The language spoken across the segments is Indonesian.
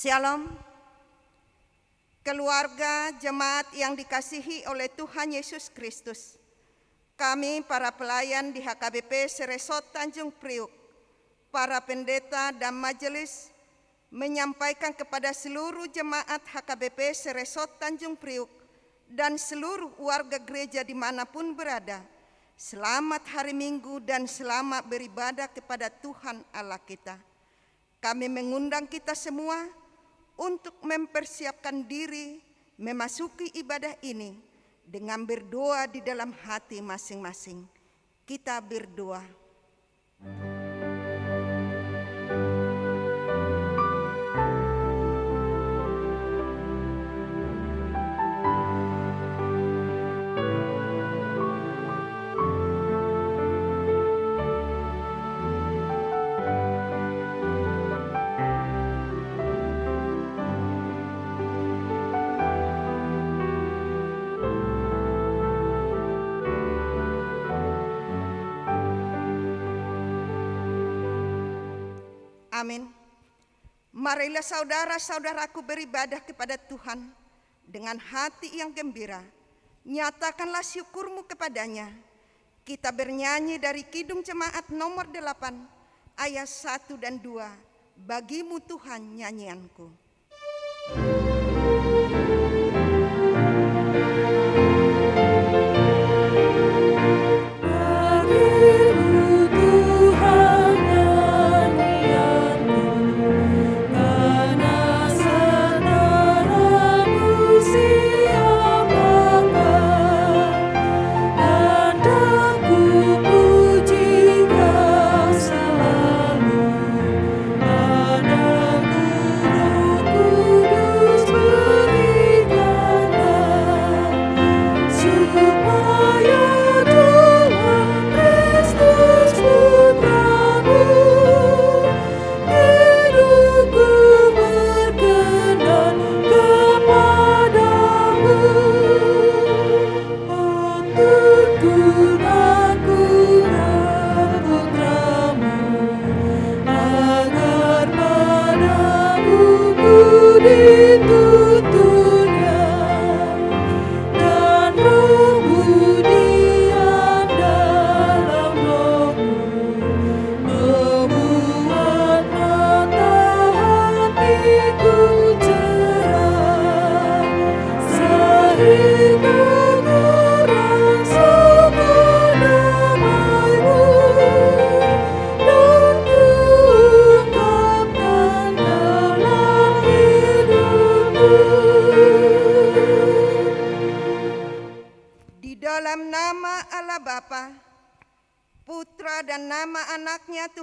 Shalom, keluarga jemaat yang dikasihi oleh Tuhan Yesus Kristus. Kami para pelayan di HKBP Seresot Tanjung Priuk, para pendeta dan majelis menyampaikan kepada seluruh jemaat HKBP Seresot Tanjung Priuk dan seluruh warga gereja dimanapun berada, selamat hari Minggu dan selamat beribadah kepada Tuhan Allah kita. Kami mengundang kita semua untuk mempersiapkan diri memasuki ibadah ini dengan berdoa di dalam hati masing-masing. Kita berdoa. Amin. Marilah saudara-saudaraku beribadah kepada Tuhan dengan hati yang gembira. Nyatakanlah syukurmu kepadanya. Kita bernyanyi dari Kidung Jemaat nomor 8 ayat 1 dan 2. Bagimu Tuhan nyanyianku.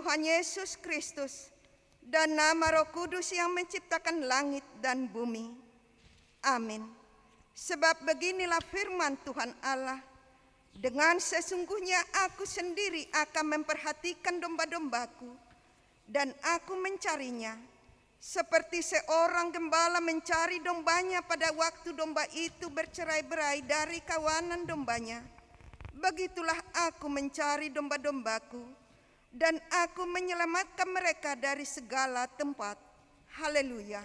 Tuhan Yesus Kristus dan nama Roh Kudus yang menciptakan langit dan bumi. Amin. Sebab beginilah firman Tuhan Allah, dengan sesungguhnya aku sendiri akan memperhatikan domba-dombaku dan aku mencarinya, seperti seorang gembala mencari dombanya pada waktu domba itu bercerai-berai dari kawanan dombanya. Begitulah aku mencari domba-dombaku, dan aku menyelamatkan mereka dari segala tempat. Haleluya.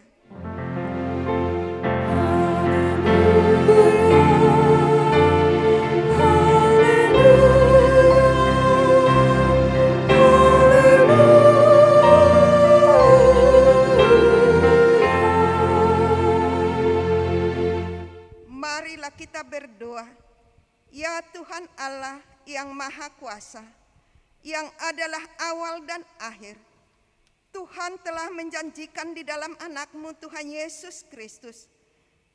Marilah kita berdoa. Ya Tuhan Allah yang Maha Kuasa, yang adalah awal dan akhir, Tuhan telah menjanjikan di dalam anak-Mu Tuhan Yesus Kristus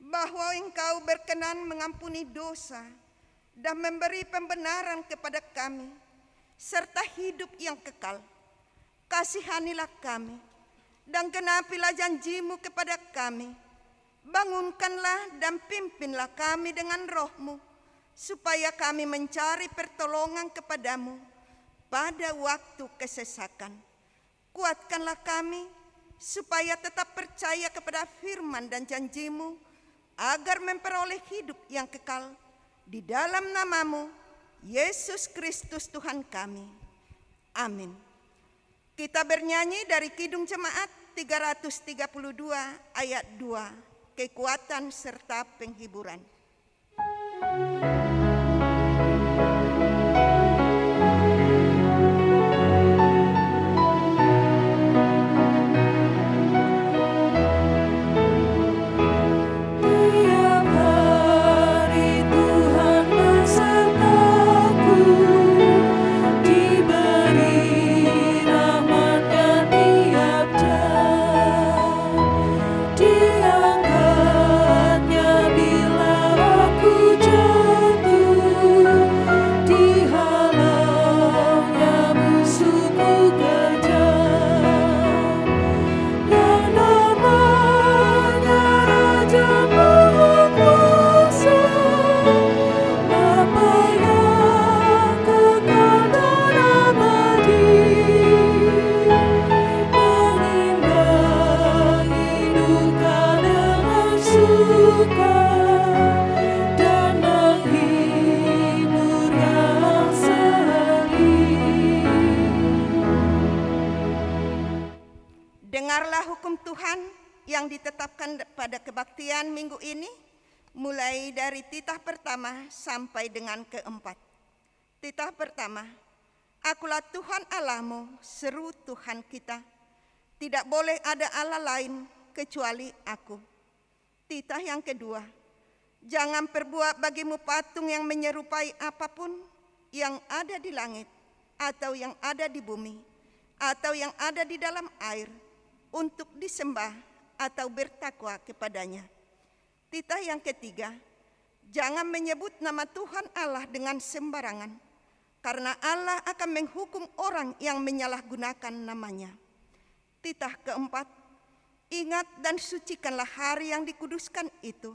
bahwa Engkau berkenan mengampuni dosa dan memberi pembenaran kepada kami serta hidup yang kekal. Kasihanilah kami dan genapilah janji-Mu kepada kami. Bangunkanlah dan pimpinlah kami dengan Roh-Mu supaya kami mencari pertolongan kepada-Mu pada waktu kesesakan. Kuatkanlah kami supaya tetap percaya kepada firman dan janji-Mu agar memperoleh hidup yang kekal di dalam nama-Mu, Yesus Kristus Tuhan kami. Amin. Kita bernyanyi dari Kidung Jemaat 332 ayat 2, kekuatan serta penghiburan. Dengarlah hukum Tuhan yang ditetapkan pada kebaktian minggu ini, mulai dari titah pertama sampai dengan keempat. Titah pertama, Akulah Tuhan Allahmu, seru Tuhan kita. Tidak boleh ada Allah lain kecuali Aku. Titah yang kedua, jangan perbuat bagimu patung yang menyerupai apapun yang ada di langit, atau yang ada di bumi, atau yang ada di dalam air, untuk disembah atau bertakwa kepadanya. Titah yang ketiga, jangan menyebut nama Tuhan Allah dengan sembarangan, karena Allah akan menghukum orang yang menyalahgunakan namanya. Titah keempat, ingat dan sucikanlah hari yang dikuduskan itu.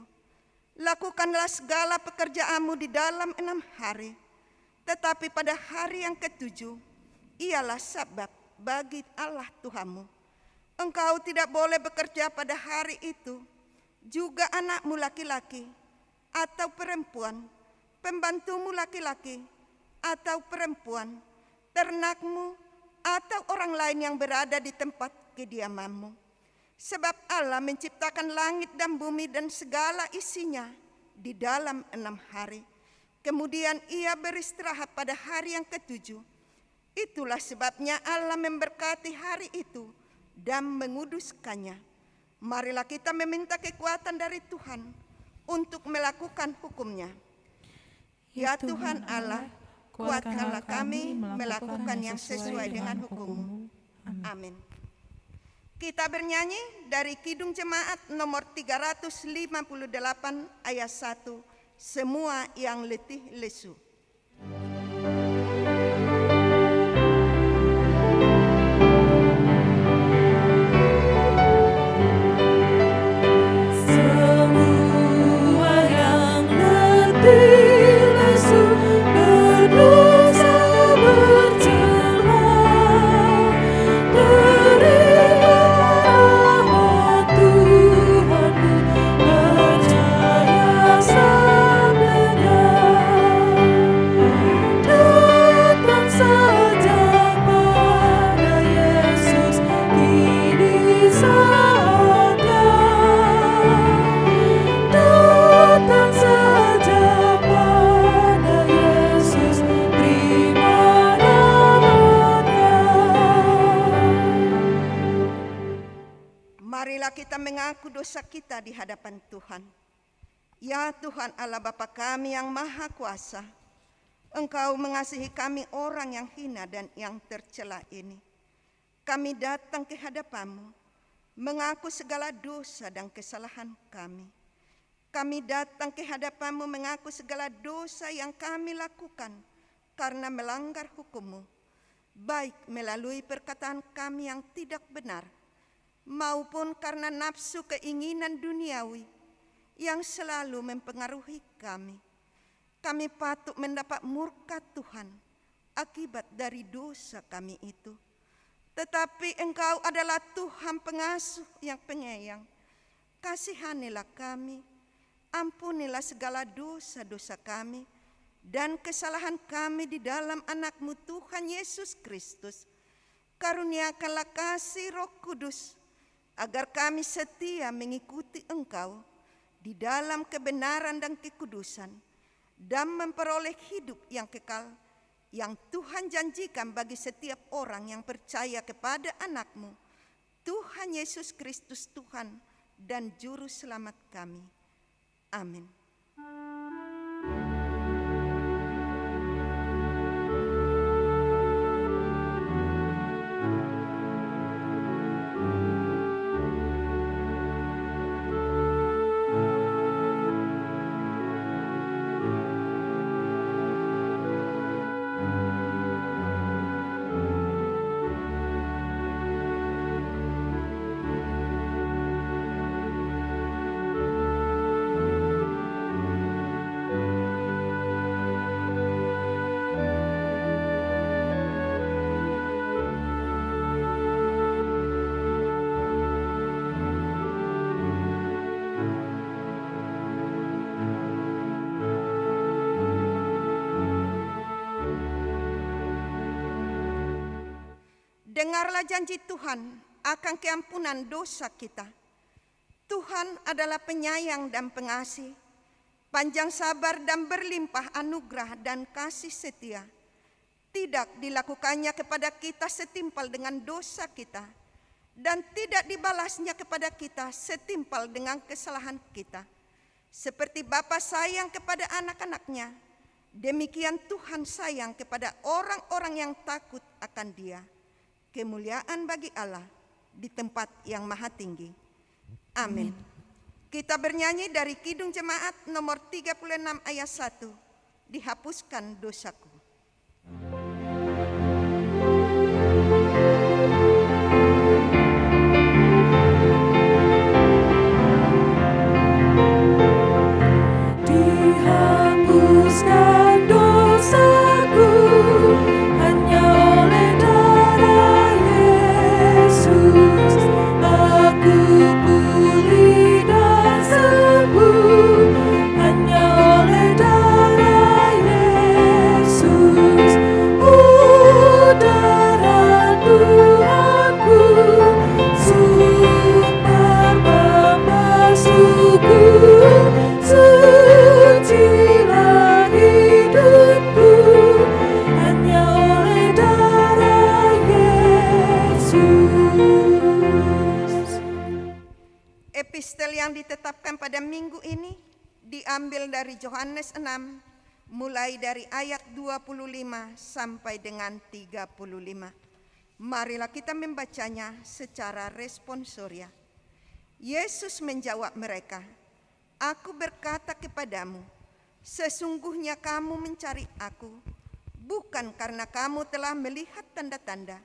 Lakukanlah segala pekerjaanmu di dalam 6 hari, tetapi pada hari yang ketujuh, ialah Sabat bagi Allah Tuhanmu. Engkau tidak boleh bekerja pada hari itu, juga anakmu laki-laki atau perempuan, pembantumu laki-laki atau perempuan, ternakmu atau orang lain yang berada di tempat kediamanmu. Sebab Allah menciptakan langit dan bumi dan segala isinya di dalam 6 hari. Kemudian Ia beristirahat pada hari yang ketujuh. Itulah sebabnya Allah memberkati hari itu dan menguduskannya. Marilah kita meminta kekuatan dari Tuhan untuk melakukan hukum-Nya. Ya Tuhan Allah, kuatkanlah kami melakukan yang sesuai dengan hukum-Mu. Amin. Kita bernyanyi dari Kidung Jemaat nomor 358 ayat 1, semua yang letih lesu. Marilah kita mengaku dosa kita di hadapan Tuhan. Ya Tuhan Allah Bapa kami yang Maha Kuasa, Engkau mengasihi kami orang yang hina dan yang tercela ini. Kami datang ke hadapan-Mu, mengaku segala dosa dan kesalahan kami. Kami datang ke hadapan-Mu mengaku segala dosa yang kami lakukan karena melanggar hukum-Mu, baik melalui perkataan kami yang tidak benar, maupun karena nafsu keinginan duniawi yang selalu mempengaruhi kami. Kami patut mendapat murka Tuhan akibat dari dosa kami itu. Tetapi Engkau adalah Tuhan pengasuh yang penyayang. Kasihanilah kami, ampunilah segala dosa-dosa kami dan kesalahan kami di dalam Anak-Mu Tuhan Yesus Kristus. Karuniakanlah kasih Roh Kudus agar kami setia mengikuti Engkau di dalam kebenaran dan kekudusan, dan memperoleh hidup yang kekal yang Tuhan janjikan bagi setiap orang yang percaya kepada anak-Mu, Tuhan Yesus Kristus Tuhan dan Juru Selamat kami. Amin. Dengarlah janji Tuhan akan keampunan dosa kita. Tuhan adalah penyayang dan pengasih, panjang sabar dan berlimpah anugerah dan kasih setia. Tidak dilakukannya kepada kita setimpal dengan dosa kita, dan tidak dibalasnya kepada kita setimpal dengan kesalahan kita. Seperti Bapa sayang kepada anak-anaknya, demikian Tuhan sayang kepada orang-orang yang takut akan Dia. Kemuliaan bagi Allah di tempat yang maha tinggi. Amin. Kita bernyanyi dari Kidung Jemaat nomor 36 ayat 1. Dihapuskan dosaku. Dihapuskan dosaku hanya oleh darah Yesus. Aku pulih dan sembuh hanya oleh darah Yesus. Darah Tuhanku, sumber pembasuhku, sucilah hidupku hanya oleh darah Yesus. Epistel yang ditetapkan pada minggu ini diambil dari Yohanes 6, mulai dari ayat 25 sampai dengan 35. Marilah kita membacanya secara responsoria. Yesus menjawab mereka, "Aku berkata kepadamu, sesungguhnya kamu mencari aku, bukan karena kamu telah melihat tanda-tanda,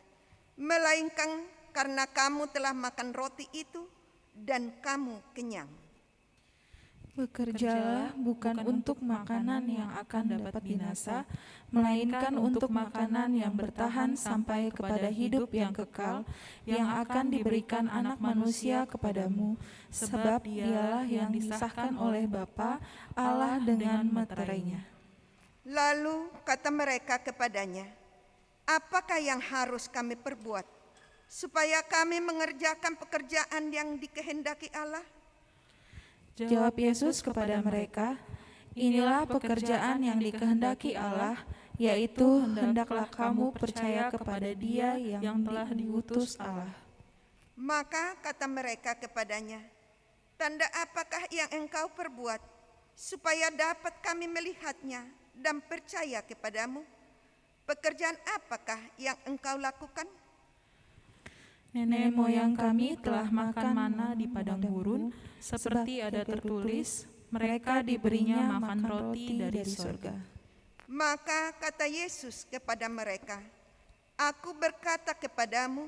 melainkan karena kamu telah makan roti itu dan kamu kenyang. Bekerjalah bukan untuk makanan yang akan dapat binasa, melainkan untuk makanan yang bertahan sampai kepada hidup yang kekal, yang akan diberikan Anak Manusia kepadamu, sebab Dialah yang disahkan oleh Bapa Allah dengan meterainya." Lalu kata mereka kepadanya, "Apakah yang harus kami perbuat supaya kami mengerjakan pekerjaan yang dikehendaki Allah?" Jawab Yesus kepada mereka, "Inilah pekerjaan yang dikehendaki Allah, yaitu hendaklah kamu percaya kepada Dia yang telah diutus Allah." Maka kata mereka kepadanya, "Tanda apakah yang engkau perbuat supaya dapat kami melihatnya dan percaya kepadamu? Pekerjaan apakah yang engkau lakukan?" "Nenek moyang kami telah makan mana di padang gurun, seperti ada tertulis, mereka diberinya makan roti dari surga." Maka kata Yesus kepada mereka, "Aku berkata kepadamu,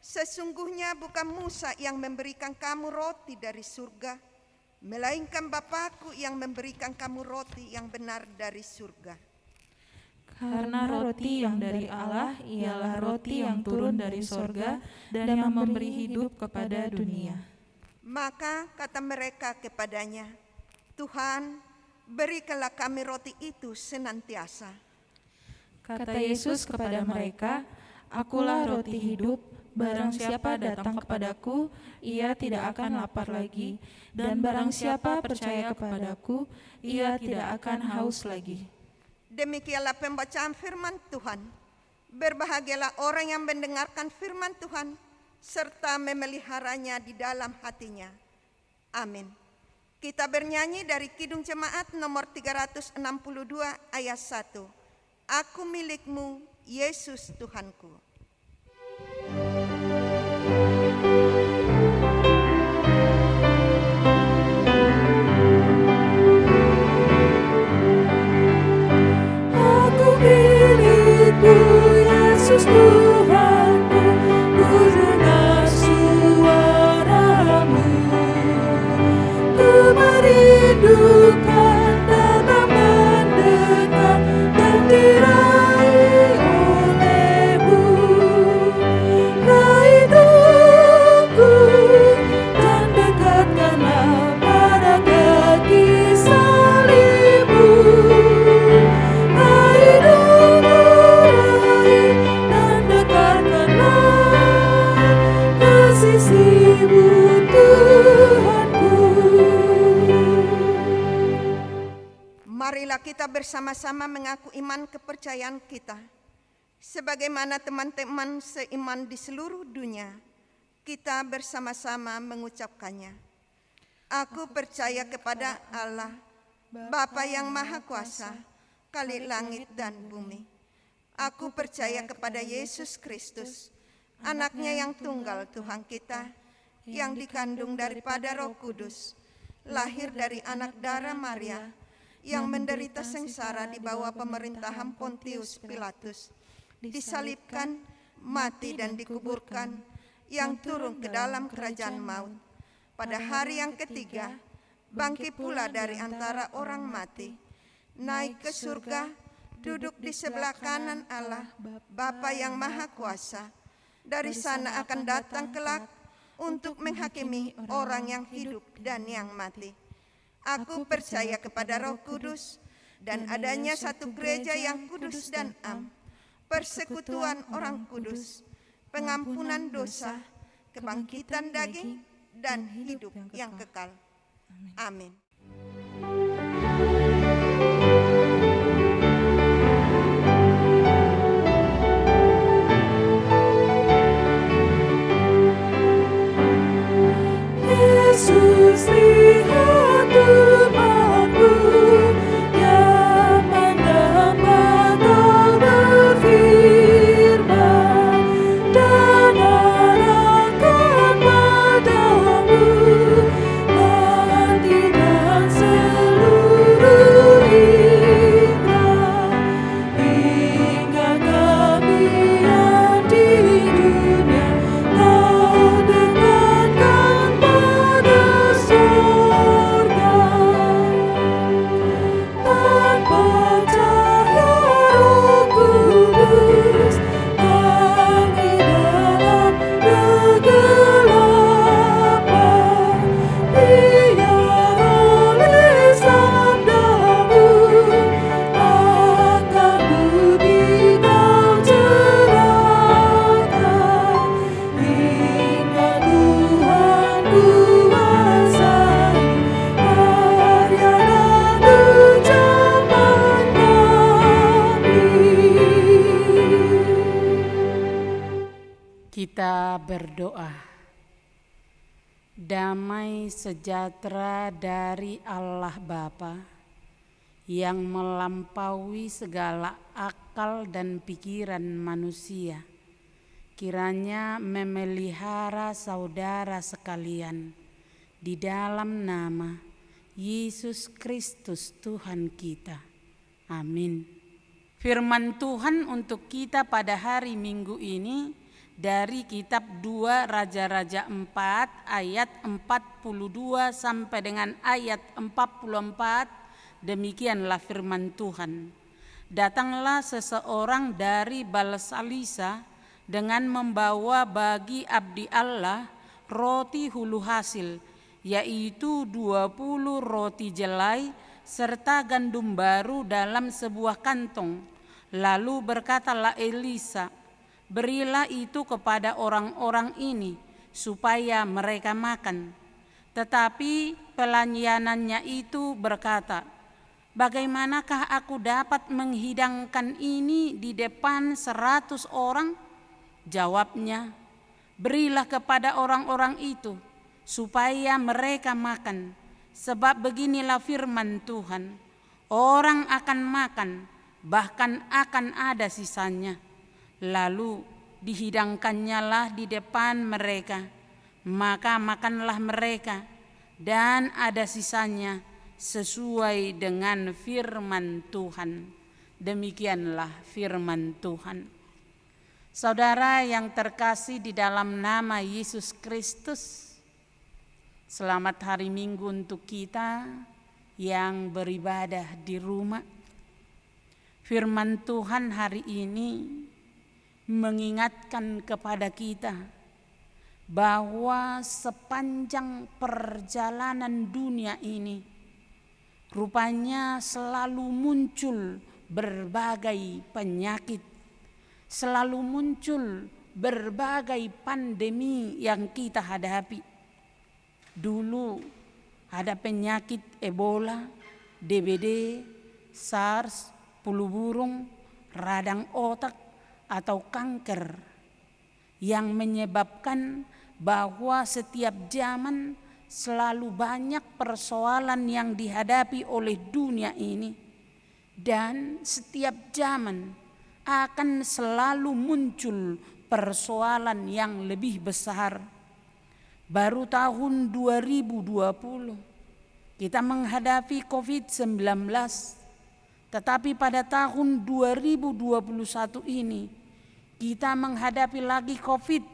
sesungguhnya bukan Musa yang memberikan kamu roti dari surga, melainkan Bapa-Ku yang memberikan kamu roti yang benar dari surga. Karena roti yang dari Allah ialah roti yang turun dari sorga dan yang memberi hidup kepada dunia." Maka kata mereka kepadanya, "Tuhan, berikanlah kami roti itu senantiasa." Kata Yesus kepada mereka, Akulah roti hidup, barang siapa datang kepadaku, ia tidak akan lapar lagi, dan barang siapa percaya kepadaku, ia tidak akan haus lagi. Demikianlah pembacaan firman Tuhan. Berbahagialah orang yang mendengarkan firman Tuhan, serta memeliharanya di dalam hatinya. Amin. Kita bernyanyi dari Kidung Jemaat nomor 362 ayat 1. Aku milikmu, Yesus Tuhanku. Aku milikmu, Yesus Tuhanku, ku dengar suaramu, ku merindukan datang mendekat dan diraih olehmu. Raih tubuhku dan dekatkanlah pada kaki salibmu. Raih dan dekatkanlah ke sisimu, Tuhanku. Marilah kita bersama-sama mengaku iman kepercayaan kita. Sebagaimana teman-teman seiman di seluruh dunia, kita bersama-sama mengucapkannya. Aku percaya kepada Allah, Bapa yang Maha Kuasa, Khalik langit dan bumi. Aku percaya kepada Yesus Kristus, Anaknya yang tunggal Tuhan kita, yang dikandung daripada Roh Kudus, lahir dari anak darah Maria, yang menderita sengsara di bawah pemerintahan Pontius Pilatus, disalibkan, mati dan dikuburkan, yang turun ke dalam kerajaan maut. Pada hari yang ketiga, bangkit pula dari antara orang mati, naik ke surga, duduk di sebelah kanan Allah, Bapa yang Maha Kuasa. Dari sana akan datang kelak untuk menghakimi orang yang hidup dan yang mati. Aku percaya kepada Roh Kudus dan adanya satu gereja yang kudus dan am, persekutuan orang kudus, pengampunan dosa, kebangkitan daging, dan hidup yang kekal. Amin. Yesus, lihat umat-Mu yang mendengar Kau berfirman, dan arahkan padamu hati dan seluruh iman, hingga kami yang di dunia Kau dekatkan pada surga. Tanpa cahaya Roh Kudus, kami dalam kegelapan. Biar oleh sabda-Mu akan budi Kau cerahkan, hingga Tuhan kuasai karya dan ucapan kami. Kita berdoa. Damai sejahtera dari Allah Bapa yang melampaui segala akal dan pikiran manusia, kiranya memelihara saudara sekalian di dalam nama Yesus Kristus Tuhan kita. Amin. Firman Tuhan untuk kita pada hari Minggu ini dari kitab 2 Raja-Raja 4 ayat 42 sampai dengan ayat 44. Demikianlah firman Tuhan. Datanglah seseorang dari Balsalisa dengan membawa bagi abdi Allah roti hulu hasil, yaitu 20 roti jelai serta gandum baru dalam sebuah kantong. Lalu berkatalah Elisa, berilah itu kepada orang-orang ini supaya mereka makan. Tetapi pelayanannya itu berkata, bagaimanakah aku dapat menghidangkan ini di depan 100 orang? Jawabnya, berilah kepada orang-orang itu supaya mereka makan. Sebab beginilah firman Tuhan, orang akan makan, bahkan akan ada sisanya. Lalu dihidangkannya lah di depan mereka, maka makanlah mereka, dan ada sisanya sesuai dengan firman Tuhan. Demikianlah firman Tuhan. Saudara yang terkasih di dalam nama Yesus Kristus, selamat hari Minggu untuk kita yang beribadah di rumah. Firman Tuhan hari ini mengingatkan kepada kita bahwa sepanjang perjalanan dunia ini rupanya selalu muncul berbagai penyakit, selalu muncul berbagai pandemi yang kita hadapi. Dulu ada penyakit Ebola, DBD, SARS, flu burung, radang otak, atau kanker yang menyebabkan bahwa setiap zaman selalu banyak persoalan yang dihadapi oleh dunia ini, dan setiap zaman akan selalu muncul persoalan yang lebih besar. Baru tahun 2020 kita menghadapi COVID-19, tetapi pada tahun 2021 ini kita menghadapi lagi COVID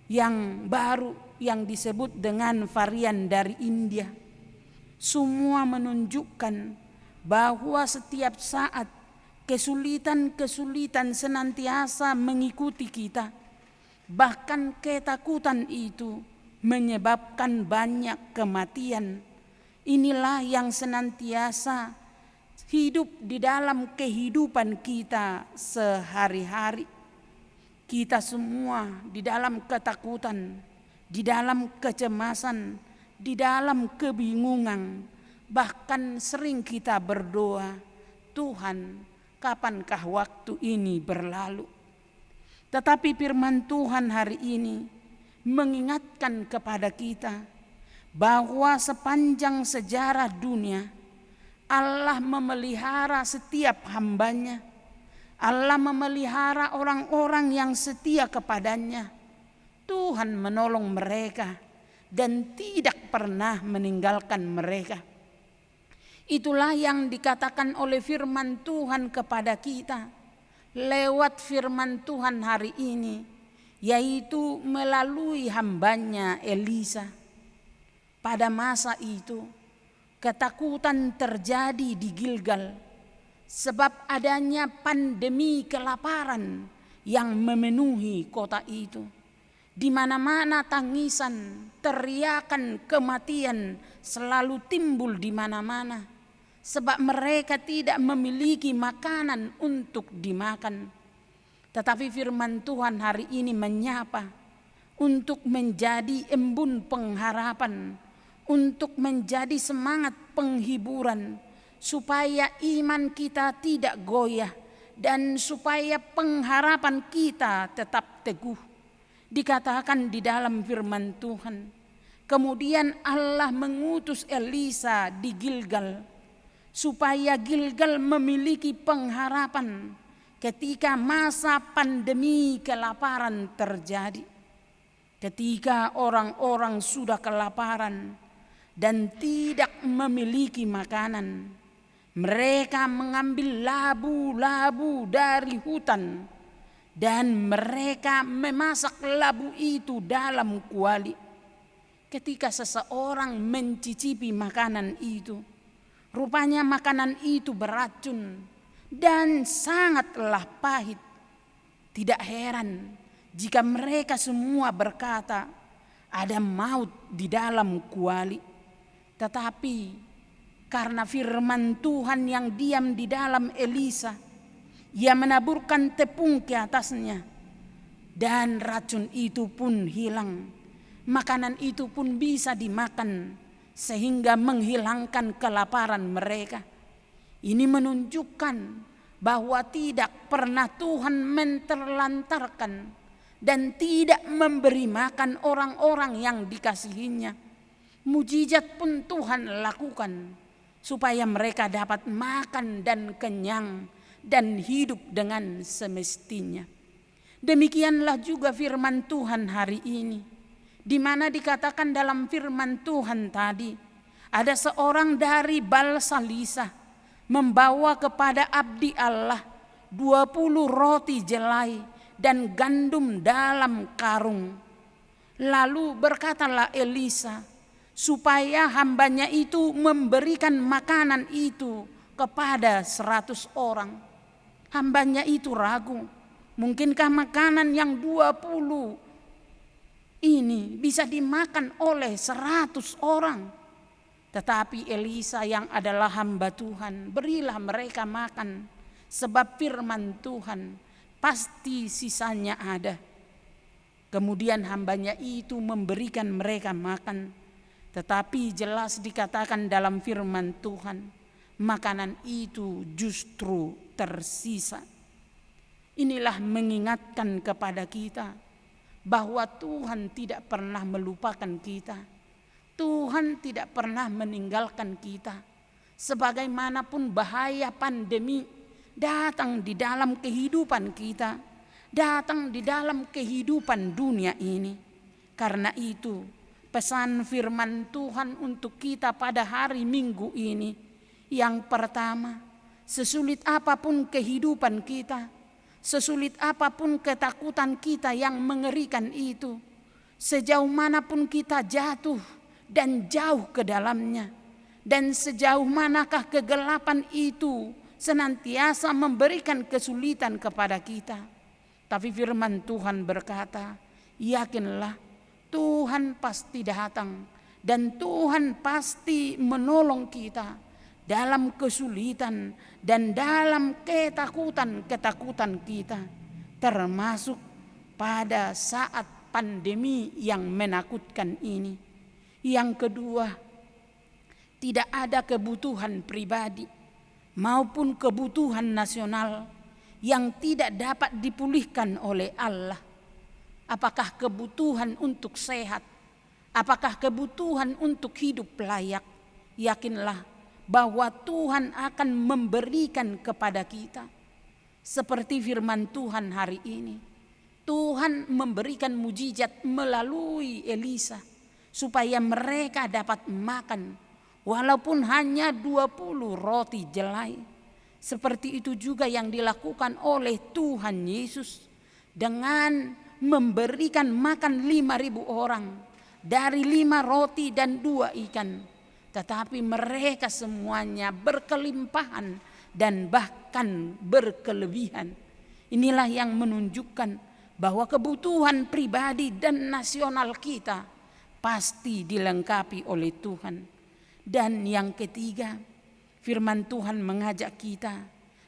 yang baru yang disebut dengan varian dari India. Semua menunjukkan bahwa setiap saat kesulitan-kesulitan senantiasa mengikuti kita. Bahkan ketakutan itu menyebabkan banyak kematian. Inilah yang senantiasa hidup di dalam kehidupan kita sehari-hari. Kita semua di dalam ketakutan, di dalam kecemasan, di dalam kebingungan. Bahkan sering kita berdoa, Tuhan, kapankah waktu ini berlalu? Tetapi firman Tuhan hari ini mengingatkan kepada kita bahwa sepanjang sejarah dunia Allah memelihara setiap hambanya. Allah memelihara orang-orang yang setia kepadanya. Tuhan menolong mereka dan tidak pernah meninggalkan mereka. Itulah yang dikatakan oleh firman Tuhan kepada kita lewat firman Tuhan hari ini, yaitu melalui hambanya Elisa. Pada masa itu ketakutan terjadi di Gilgal sebab adanya pandemi kelaparan yang memenuhi kota itu. Di mana-mana tangisan, teriakan kematian selalu timbul di mana-mana, sebab mereka tidak memiliki makanan untuk dimakan. Tetapi firman Tuhan hari ini menyapa untuk menjadi embun pengharapan, untuk menjadi semangat penghiburan, supaya iman kita tidak goyah dan supaya pengharapan kita tetap teguh. Dikatakan di dalam firman Tuhan, kemudian Allah mengutus Elisa di Gilgal supaya Gilgal memiliki pengharapan ketika masa pandemi kelaparan terjadi. Ketika orang-orang sudah kelaparan dan tidak memiliki makanan, mereka mengambil labu-labu dari hutan dan mereka memasak labu itu dalam kuali. Ketika seseorang mencicipi makanan itu, rupanya makanan itu beracun dan sangatlah pahit. Tidak heran jika mereka semua berkata, ada maut di dalam kuali. Tetapi karena firman Tuhan yang diam di dalam Elisa, ia menaburkan tepung ke atasnya. dan racun itu pun hilang. Makanan itu pun bisa dimakan sehingga menghilangkan kelaparan mereka. Ini menunjukkan bahwa tidak pernah Tuhan menterlantarkan dan tidak memberi makan orang-orang yang dikasihinya. Mujizat pun Tuhan lakukan supaya mereka dapat makan dan kenyang dan hidup dengan semestinya. Demikianlah juga firman Tuhan hari ini, di mana dikatakan dalam firman Tuhan tadi, ada seorang dari Balsalisa membawa kepada abdi Allah 20 roti jelai dan gandum dalam karung. Lalu berkatalah Elisa supaya hambanya itu memberikan makanan itu kepada 100 orang. Hambanya itu ragu, mungkinkah makanan yang 20 ini bisa dimakan oleh 100 orang? Tetapi Elisa yang adalah hamba Tuhan, berilah mereka makan, sebab firman Tuhan pasti sisanya ada. Kemudian hambanya itu memberikan mereka makan, tetapi jelas dikatakan dalam firman Tuhan, makanan itu justru tersisa. Inilah mengingatkan kepada kita bahwa Tuhan tidak pernah melupakan kita. Tuhan tidak pernah meninggalkan kita. Sebagaimanapun bahaya pandemi datang di dalam kehidupan kita, datang di dalam kehidupan dunia ini. Karena itu, pesan firman Tuhan untuk kita pada hari Minggu ini, yang pertama, sesulit apapun kehidupan kita, sesulit apapun ketakutan kita yang mengerikan itu, sejauh manapun kita jatuh dan jauh ke dalamnya, dan sejauh manakah kegelapan itu senantiasa memberikan kesulitan kepada kita, tapi firman Tuhan berkata, yakinlah Tuhan pasti datang dan Tuhan pasti menolong kita dalam kesulitan dan dalam ketakutan kita, termasuk pada saat pandemi yang menakutkan ini. Yang kedua, tidak ada kebutuhan pribadi maupun kebutuhan nasional yang tidak dapat dipulihkan oleh Allah. Apakah kebutuhan untuk sehat, apakah kebutuhan untuk hidup layak, yakinlah bahwa Tuhan akan memberikan kepada kita. Seperti firman Tuhan hari ini, Tuhan memberikan mujizat melalui Elisa supaya mereka dapat makan walaupun hanya 20 roti jelai. Seperti itu juga yang dilakukan oleh Tuhan Yesus dengan memberikan makan 5.000 orang dari 5 roti dan 2 ikan. Tetapi mereka semuanya berkelimpahan dan bahkan berkelebihan. Inilah yang menunjukkan bahwa kebutuhan pribadi dan nasional kita pasti dilengkapi oleh Tuhan. Dan yang ketiga, firman Tuhan mengajak kita,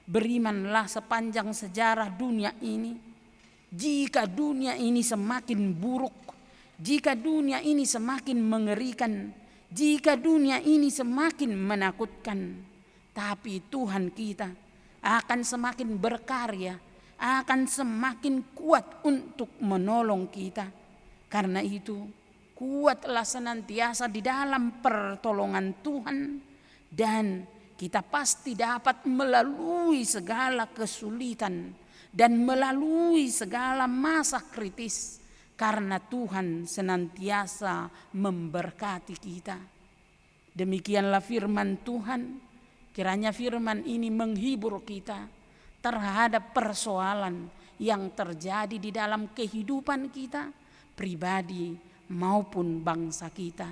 berimanlah sepanjang sejarah dunia ini. Jika dunia ini semakin buruk, jika dunia ini semakin mengerikan, jika dunia ini semakin menakutkan, tapi Tuhan kita akan semakin berkarya, akan semakin kuat untuk menolong kita. Karena itu, kuatlah senantiasa di dalam pertolongan Tuhan, dan kita pasti dapat melalui segala kesulitan dan melalui segala masa kritis, karena Tuhan senantiasa memberkati kita. Demikianlah firman Tuhan. Kiranya firman ini menghibur kita terhadap persoalan yang terjadi di dalam kehidupan kita pribadi maupun bangsa kita.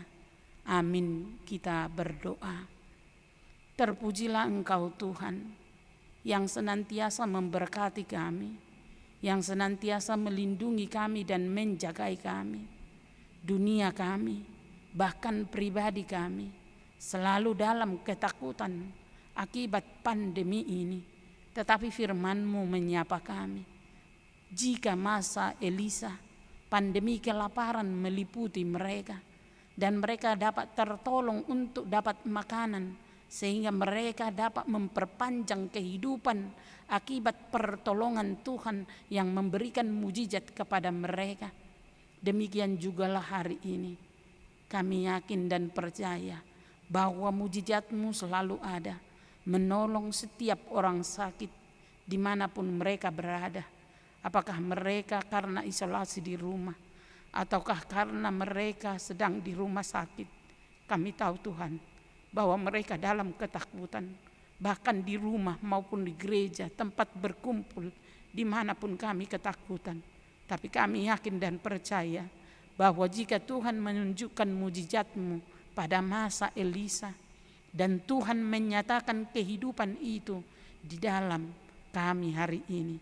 Amin. Kita berdoa. Terpujilah Engkau Tuhan, yang senantiasa memberkati kami, yang senantiasa melindungi kami dan menjagai kami. Dunia kami, bahkan pribadi kami, selalu dalam ketakutan akibat pandemi ini. Tetapi firman-Mu menyapa kami. jika masa Elisa pandemi kelaparan meliputi mereka dan mereka dapat tertolong untuk dapat makanan sehingga mereka dapat memperpanjang kehidupan akibat pertolongan Tuhan yang memberikan mujizat kepada mereka. Demikian jugalah hari ini kami yakin dan percaya bahwa mujizat-Mu selalu ada, menolong setiap orang sakit dimanapun mereka berada. Apakah mereka karena isolasi di rumah, ataukah karena mereka sedang di rumah sakit. Kami tahu Tuhan bahwa mereka dalam ketakutan, bahkan di rumah maupun di gereja tempat berkumpul, dimanapun kami ketakutan. Tapi kami yakin dan percaya bahwa jika Tuhan menunjukkan mujizat-Mu pada masa Elisa dan Tuhan menyatakan kehidupan itu di dalam kami hari ini,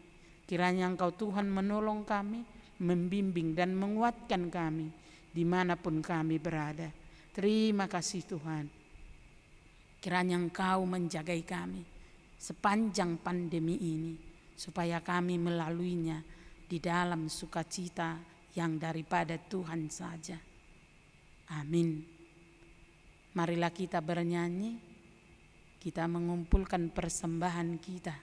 kiranya Engkau Tuhan menolong kami, membimbing dan menguatkan kami dimanapun kami berada. Terima kasih Tuhan. Kiranya Engkau menjagai kami sepanjang pandemi ini, supaya kami melaluinya di dalam sukacita yang daripada Tuhan saja. Amin. Marilah kita bernyanyi, kita mengumpulkan persembahan kita.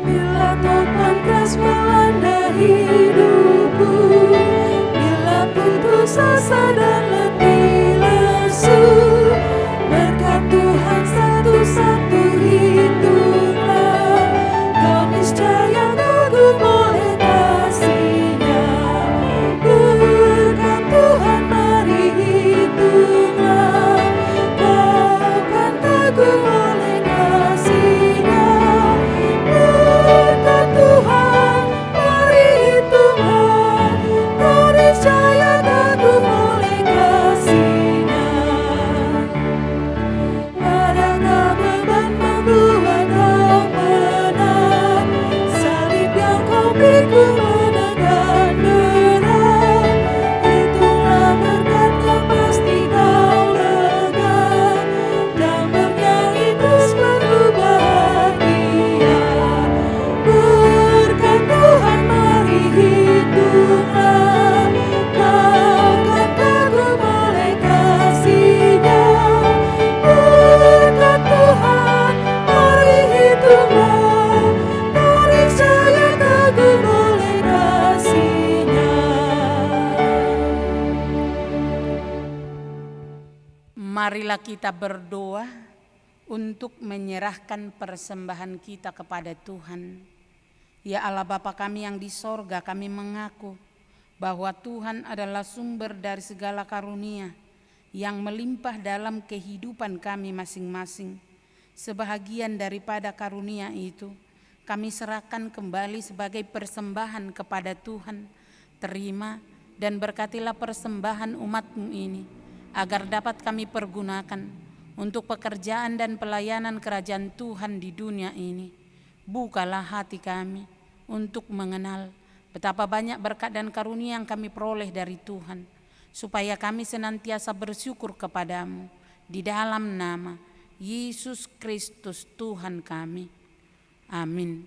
Bila topan keras melanda hidupku, bila putus asa dan letih lesu, berkat Tuhan satu-satu hitunglah, kau niscaya kagum oleh kasih-Nya. Berkat Tuhan mari hitunglah, kau kan kagum oleh kasih-Nya. Berkat Tuhan mari hitunglah, kau niscaya kagum oleh kasih-Nya. Adakah beban membuat kau penat, salib yang kau pikul menekan berat, hitunglah berkat-Nya pasti kau lega, dan bernyanyi terus penuh bahagia. Berkat Tuhan mari hitunglah, kau kan kagum oleh kasih-Nya. Berkat Tuhan mari hitunglah, kau niscaya kagum oleh kasih-Nya. Marilah kita berdoa untuk menyerahkan persembahan kita kepada Tuhan. Ya Allah Bapa kami yang di sorga, kami mengaku bahwa Tuhan adalah sumber dari segala karunia yang melimpah dalam kehidupan kami masing-masing. Sebahagian daripada karunia itu kami serahkan kembali sebagai persembahan kepada Tuhan. Terima dan berkatilah persembahan umat-Mu ini, agar dapat kami pergunakan untuk pekerjaan dan pelayanan kerajaan Tuhan di dunia ini. Bukalah hati kami untuk mengenal betapa banyak berkat dan karunia yang kami peroleh dari Tuhan, supaya kami senantiasa bersyukur kepadamu di dalam nama Yesus Kristus Tuhan kami. Amin.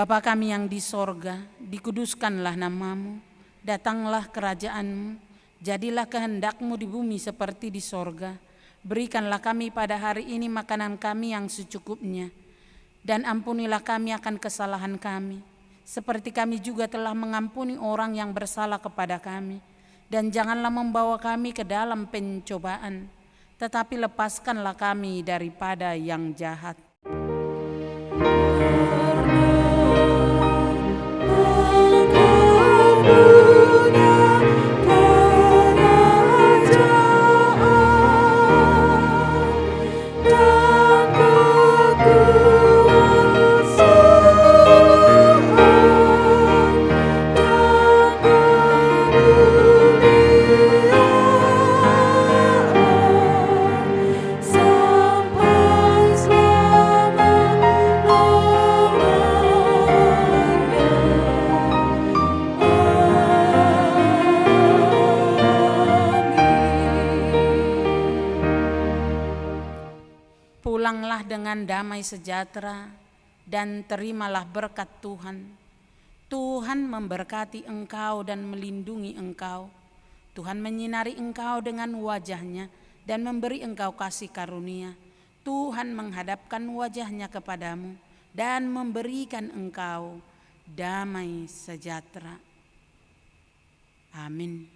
Bapa kami yang di sorga, dikuduskanlah nama-Mu, datanglah kerajaan-Mu, jadilah kehendak-Mu di bumi seperti di sorga. Berikanlah kami pada hari ini makanan kami yang secukupnya, dan ampunilah kami akan kesalahan kami, seperti kami juga telah mengampuni orang yang bersalah kepada kami. Dan janganlah membawa kami ke dalam pencobaan, tetapi lepaskanlah kami daripada yang jahat. dengan damai sejahtera dan terimalah berkat Tuhan. Tuhan memberkati engkau dan melindungi engkau. Tuhan menyinari engkau dengan wajah-Nya dan memberi engkau kasih karunia. Tuhan menghadapkan wajah-Nya kepadamu dan memberikan engkau damai sejahtera. Amin.